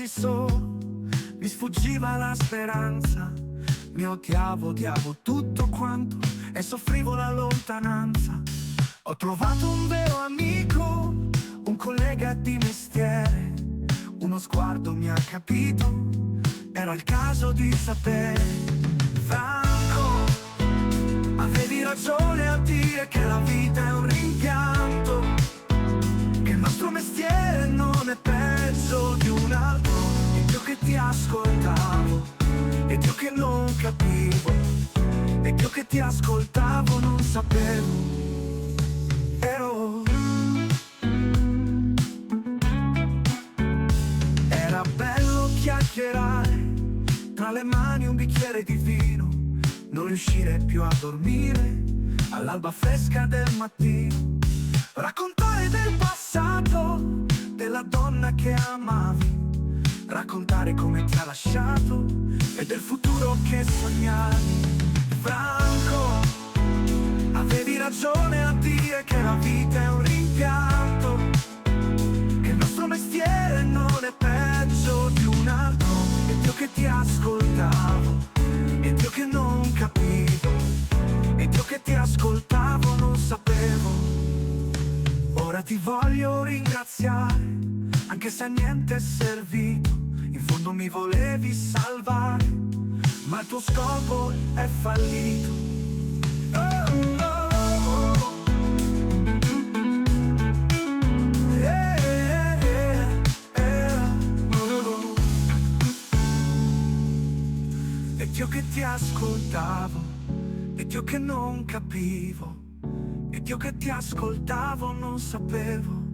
solo, mi sfuggiva la speranza. Mi odiavo tutto quanto e soffrivo la lontananza. Ho trovato un vero amico, un collega di mestiere. Uno sguardo mi ha capito, era il caso di sapere. Franco, avevi ragione a dire che la vita è un rimpianto, che il nostro mestiere non è peggio di un altro. Ed io che ti ascoltavo, ed io che non capivo, ed io che ti ascoltavo non sapevo. Era bello chiacchierare, tra le mani un bicchiere di vino, non riuscire più a dormire all'alba fresca del mattino. Raccontare del passato, della donna che amavi, raccontare come ti ha lasciato e del futuro che sognavi. Franco, avevi ragione a dire che la vita è un rimpianto, che il nostro mestiere non è peggio di un altro. Ed io che ti ascoltavo, ed io che non capivo, ed io che ti ascoltavo non sapevo. Ora ti voglio ringraziare, anche se a niente è servito. In fondo mi volevi salvare, ma il tuo scopo è fallito. Oh, oh, oh. Ed io che ti ascoltavo, ed io che non capivo, ed io che ti ascoltavo non sapevo.